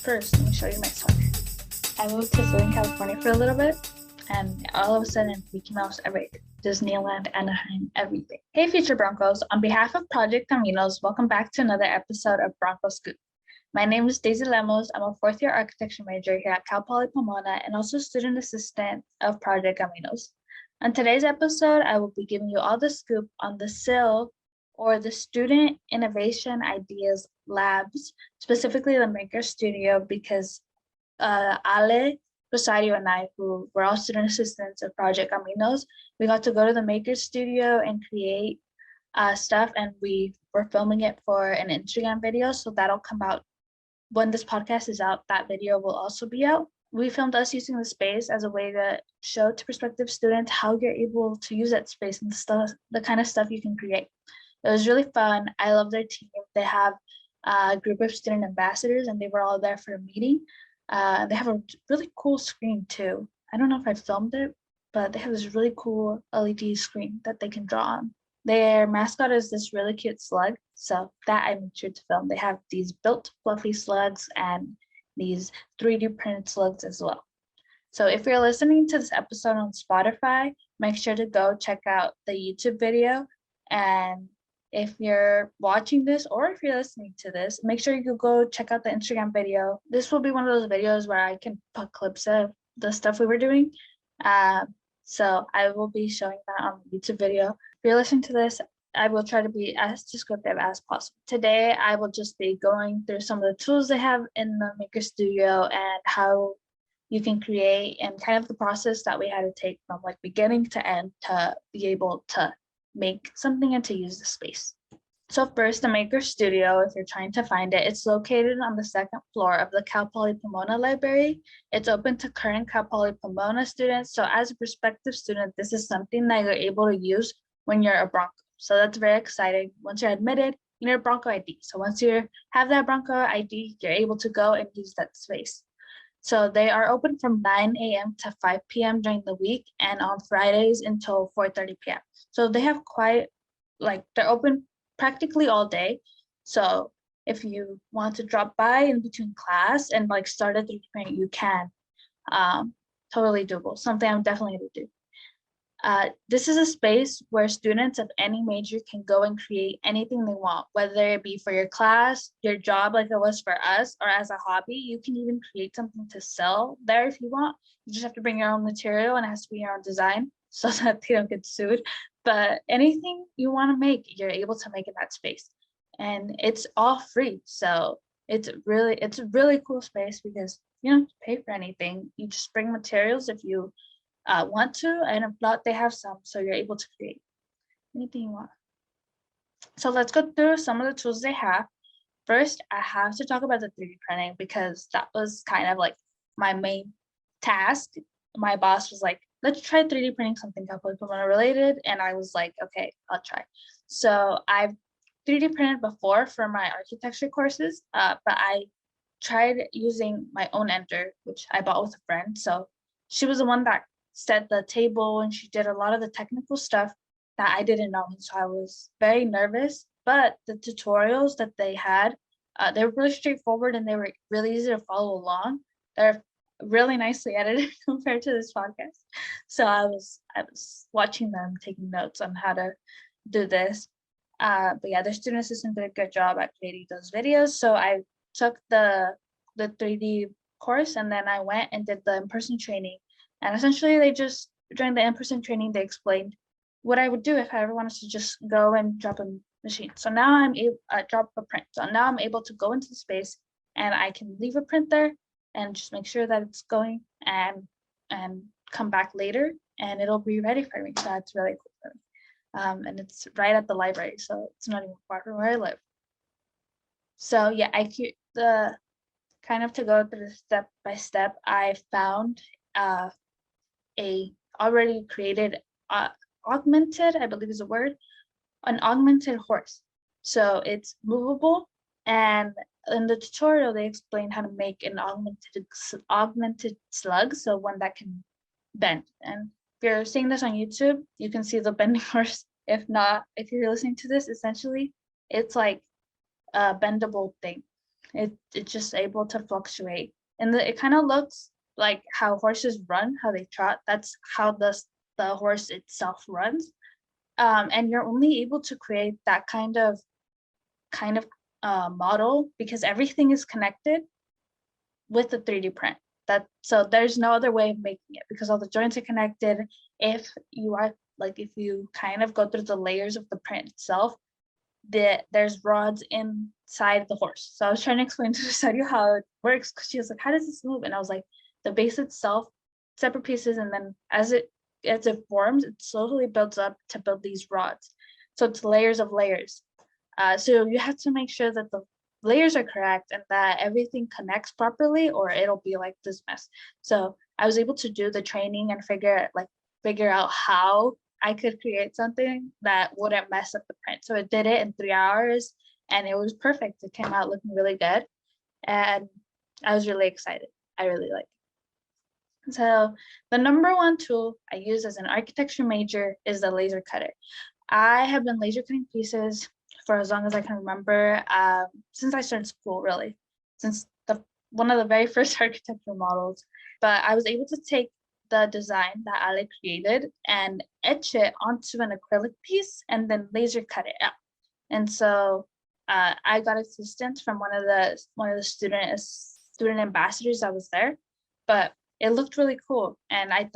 First, let me show you my story. I moved to Southern California for a little bit, and all of a sudden, Mickey Mouse everywhere. Disneyland, Anaheim, everything. Hey, future Broncos. On behalf of Project Caminos, welcome back to another episode of Bronco Scoop. My name is Daisy Lemos. I'm a fourth-year architecture major here at Cal Poly Pomona and also student assistant of Project Caminos. On today's episode, I will be giving you all the scoop on the SIL, or the Student Innovation Ideas Labs, specifically the Maker Studio, because Ale, Rosario, and I, who were all student assistants of Project Caminos, we got to go to the Maker Studio and create stuff, and we were filming it for an Instagram video, so that'll come out when this podcast is out. That video will also be out. We filmed us using the space as a way to show to prospective students how you're able to use that space and the kind of stuff you can create. It was really fun. I love their team. They have a group of student ambassadors, and they were all there for a meeting. They have a really cool screen too. I don't know if I filmed it, but they have this really cool LED screen that they can draw on. Their mascot is this really cute slug, so that I made sure to film. They have these built fluffy slugs and these 3D printed slugs as well. So if you're listening to this episode on Spotify, make sure to go check out the YouTube video. And if you're watching this or if you're listening to this, make sure you go check out the Instagram video. This will be one of those videos where I can put clips of the stuff we were doing. So I will be showing that on the YouTube video. If you're listening to this, I will try to be as descriptive as possible. Today, I will just be going through some of the tools they have in the Maker Studio and how you can create and kind of the process that we had to take from like beginning to end to be able to make something and to use the space. So first, the Maker Studio, if you're trying to find it, it's located on the second floor of the Cal Poly Pomona Library. It's open to current Cal Poly Pomona students. So as a prospective student, this is something that you're able to use when you're a Bronco. So that's very exciting. Once you're admitted, you need a Bronco ID. So once you have that Bronco ID, you're able to go and use that space. So they are open from 9 a.m. to 5 p.m. during the week and on Fridays until 4:30 p.m. So they have they're open practically all day. So if you want to drop by in between class and start a 3D print, you can. Totally doable. Something I'm definitely going to do. This is a space where students of any major can go and create anything they want, whether it be for your class, your job like it was for us, or as a hobby. You can even create something to sell there if you want. You just have to bring your own material and it has to be your own design so that they don't get sued. But anything you want to make, you're able to make in that space. And it's all free. So it's a really cool space because you don't pay for anything. You just bring materials if you want to, and if not, they have some, so you're able to create anything you want. So let's go through some of the tools they have. First, I have to talk about the 3D printing because that was kind of like my main task. My boss was like, let's try 3D printing something Cal Poly Pomona related, and I was like, okay, I'll try. So I've 3D printed before for my architecture courses, but I tried using my own ender, which I bought with a friend. So she was the one that set the table and she did a lot of the technical stuff that I didn't know. So I was very nervous, but the tutorials that they had, they were really straightforward and they were really easy to follow along. They're really nicely edited compared to this podcast. So I was watching them, taking notes on how to do this. But yeah, their student assistant did a good job at creating those videos. So I took the 3D course and then I went and did the in-person training. And essentially, during the in-person training, they explained what I would do if I ever wanted to just go and drop a machine. So now I'm able to drop a print. So now I'm able to go into the space and I can leave a print there and just make sure that it's going and come back later and it'll be ready for me. So that's really cool for me. And it's right at the library, so it's not even far from where I live. So yeah, to go through step by step, I found a already created augmented, I believe is a word, an augmented horse. So it's movable, and in the tutorial they explain how to make an augmented slug, so one that can bend. And if you're seeing this on YouTube, you can see the bending horse. If not, if you're listening to this, essentially it's like a bendable thing. It's just able to fluctuate. And it kind of looks like how horses run, how they trot. That's how the horse itself runs. And you're only able to create that kind of model because everything is connected with the 3D print. So there's no other way of making it because all the joints are connected. If you kind of go through the layers of the print itself, there's rods inside the horse. So I was trying to explain to Sadio how it works because she was like, how does this move? And I was like, the base itself, separate pieces, and then as it forms, it slowly builds up to build these rods. So it's layers of layers. So you have to make sure that the layers are correct and that everything connects properly, or it'll be like this mess. So I was able to do the training and figure out how I could create something that wouldn't mess up the print. So it did it in 3 hours and it was perfect. It came out looking really good. And I was really excited. I really liked it. So the number one tool I use as an architecture major is the laser cutter. I have been laser cutting pieces for as long as I can remember, since I started school, really, since one of the very first architectural models. But I was able to take the design that Ale created and etch it onto an acrylic piece and then laser cut it out. And so I got assistance from one of the student ambassadors that was there, but it looked really cool. And I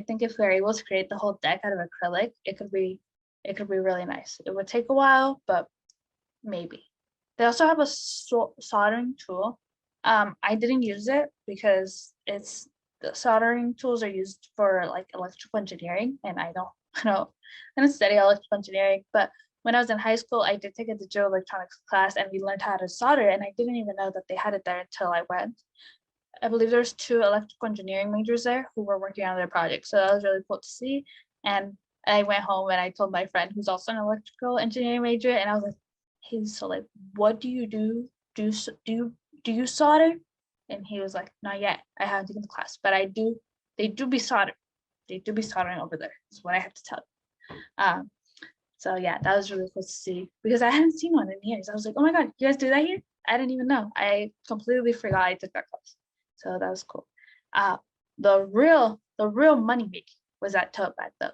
think if we are able to create the whole deck out of acrylic, it could be really nice. It would take a while, but maybe. They also have a soldering tool. I didn't use it because the soldering tools are used for like electrical engineering, and I don't study electrical engineering. But when I was in high school, I did take a digital electronics class, and we learned how to solder. And I didn't even know that they had it there until I went. I believe there's 2 electrical engineering majors there who were working on their project, so that was really cool to see. And I went home and I told my friend who's also an electrical engineering major, and I was like, hey, so like, what do you do? Do you solder? And he was like, not yet. I haven't taken the class, but I do. They do be soldering. They do be soldering over there. Is what I have to tell you. So yeah, that was really cool to see because I hadn't seen one in years. I was like, oh my god, you guys do that here? I didn't even know. I completely forgot I took that class. So that was cool. The real money making was at tote bag though.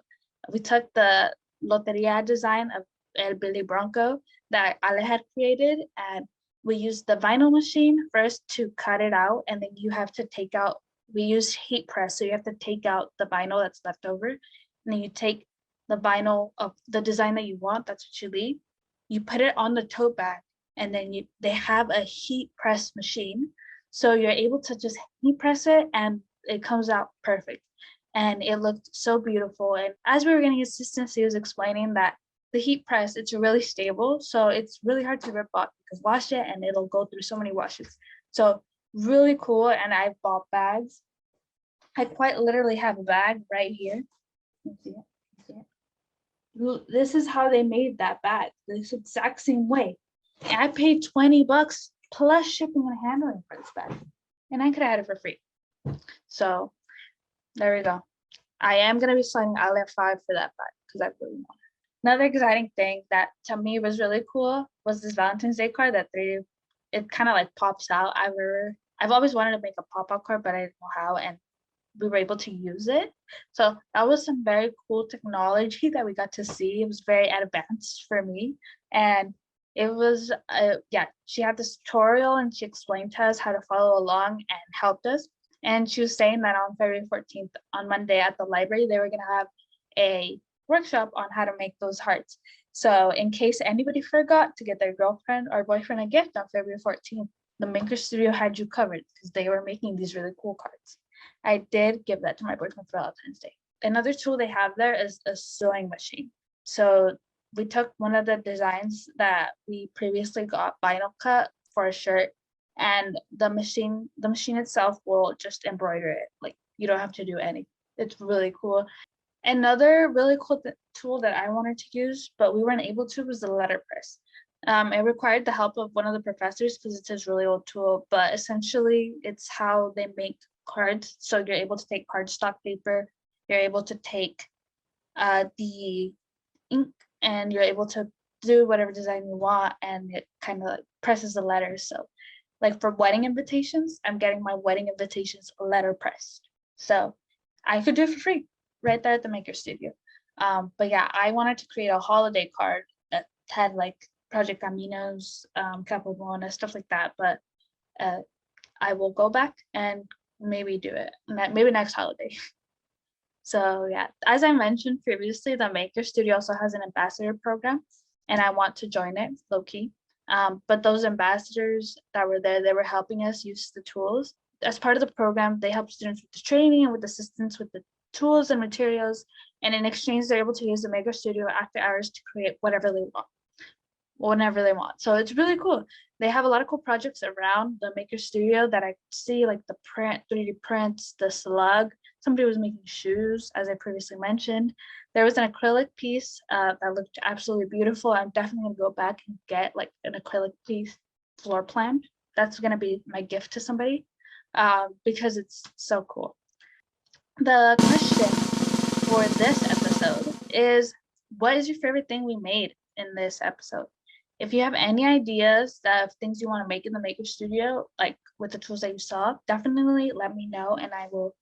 We took the Loteria design of El Billy Bronco that Ale had created, and we used the vinyl machine first to cut it out, and then you have to take out, we use heat press, so you have to take out the vinyl that's left over, and then you take the vinyl of the design that you want, that's what you leave, you put it on the tote bag, and then they have a heat press machine, so you're able to just heat press it, and it comes out perfect. And it looked so beautiful. And as we were getting assistance, he was explaining that the heat press, it's really stable. So it's really hard to rip off. You can wash it and it'll go through so many washes. So really cool. And I bought bags. I quite literally have a bag right here. This is how they made that bag, this exact same way. And I paid $20 plus shipping and handling for this bag. And I could have had it for free. So there we go. I am going to be selling Outlet 5 for that bag because I really want it. Another exciting thing that to me was really cool was this Valentine's Day card that it kind of like pops out. I've always wanted to make a pop-up card, but I didn't know how, and we were able to use it. So that was some very cool technology that we got to see. It was very advanced for me. And it was, she had this tutorial and she explained to us how to follow along and helped us. And she was saying that on February 14th, on Monday at the library, they were going to have a workshop on how to make those hearts. So in case anybody forgot to get their girlfriend or boyfriend a gift on February 14th, the Maker Studio had you covered because they were making these really cool cards. I did give that to my boyfriend for Valentine's Day. Another tool they have there is a sewing machine. So we took one of the designs that we previously got vinyl cut for a shirt, and the machine itself will just embroider it. Like, you don't have to do anything. It's really cool. Another really cool tool that I wanted to use, but we weren't able to, was the letterpress. It required the help of one of the professors because it's his really old tool, but essentially it's how they make cards. So you're able to take cardstock paper, you're able to take the ink, and you're able to do whatever design you want, and it kind of like presses the letters. So Like for wedding invitations, I'm getting my wedding invitations letterpressed. So I could do it for free right there at the Maker Studio. But yeah, I wanted to create a holiday card that had like Project Caminos, Capo Buona, stuff like that. But I will go back and maybe do it, maybe next holiday. So yeah, as I mentioned previously, the Maker Studio also has an ambassador program, and I want to join it low key. But those ambassadors that were there, they were helping us use the tools. As part of the program, they help students with the training and with assistance with the tools and materials. And in exchange, they're able to use the Maker Studio after hours to create whatever they want, whenever they want. So it's really cool. They have a lot of cool projects around the Maker Studio that I see, like the 3D prints, the slug. Somebody was making shoes, as I previously mentioned. There was an acrylic piece that looked absolutely beautiful. I'm definitely gonna go back and get like an acrylic piece floor plan. That's gonna be my gift to somebody because it's so cool. The question for this episode is, what is your favorite thing we made in this episode? If you have any ideas of things you want to make in the Maker Studio, like with the tools that you saw, definitely let me know and I will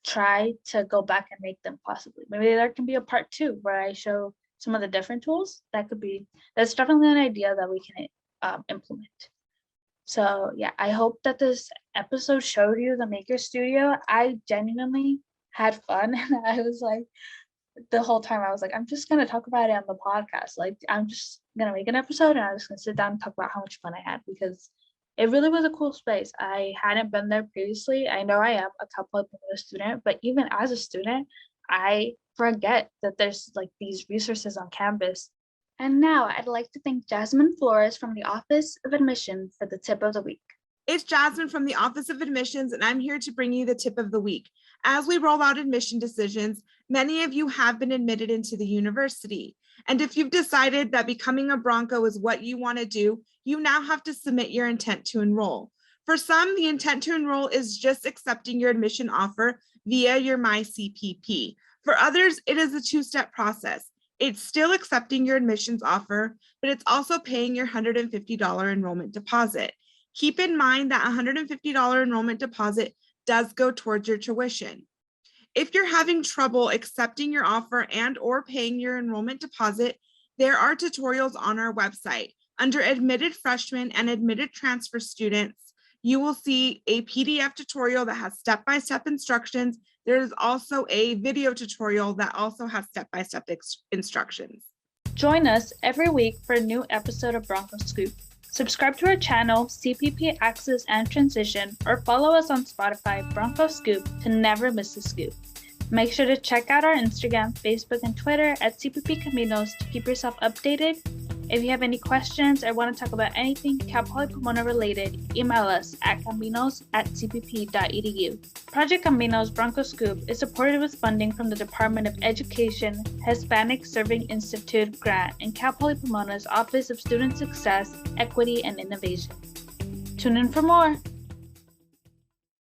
try to go back and make them possibly. Maybe there can be a part 2 where I show some of the different tools. That's definitely an idea that we can implement. So yeah, I hope that this episode showed you the Maker Studio. I genuinely had fun and I was like, the whole time I was like, I'm just gonna talk about it on the podcast. Like I'm just gonna make an episode and I'm just gonna sit down and talk about how much fun I had, because it really was a cool space. I hadn't been there previously. I know I am a couple of a student, but even as a student, I forget that there's like these resources on campus. And now I'd like to thank Jasmine Flores from the Office of Admission for the tip of the week. It's Jasmine from the Office of Admissions, and I'm here to bring you the tip of the week. As we roll out admission decisions, many of you have been admitted into the university. And if you've decided that becoming a Bronco is what you want to do, you now have to submit your intent to enroll. For some, the intent to enroll is just accepting your admission offer via your MyCPP. For others, it is a 2-step process. It's still accepting your admissions offer, but it's also paying your $150 enrollment deposit. Keep in mind that $150 enrollment deposit does go towards your tuition. If you're having trouble accepting your offer and or paying your enrollment deposit, there are tutorials on our website. Under admitted freshmen and admitted transfer students, you will see a PDF tutorial that has step-by-step instructions. There is also a video tutorial that also has step-by-step instructions. Join us every week for a new episode of Bronco Scoop. Subscribe to our channel, CPP Access and Transition, or follow us on Spotify, Bronco Scoop, to never miss a scoop. Make sure to check out our Instagram, Facebook, and Twitter at CPP Caminos to keep yourself updated. If you have any questions or want to talk about anything Cal Poly Pomona related, email us at caminos@cpp.edu. Project Caminos Bronco Scoop is supported with funding from the Department of Education, Hispanic Serving Institute grant, and Cal Poly Pomona's Office of Student Success, Equity, and Innovation. Tune in for more.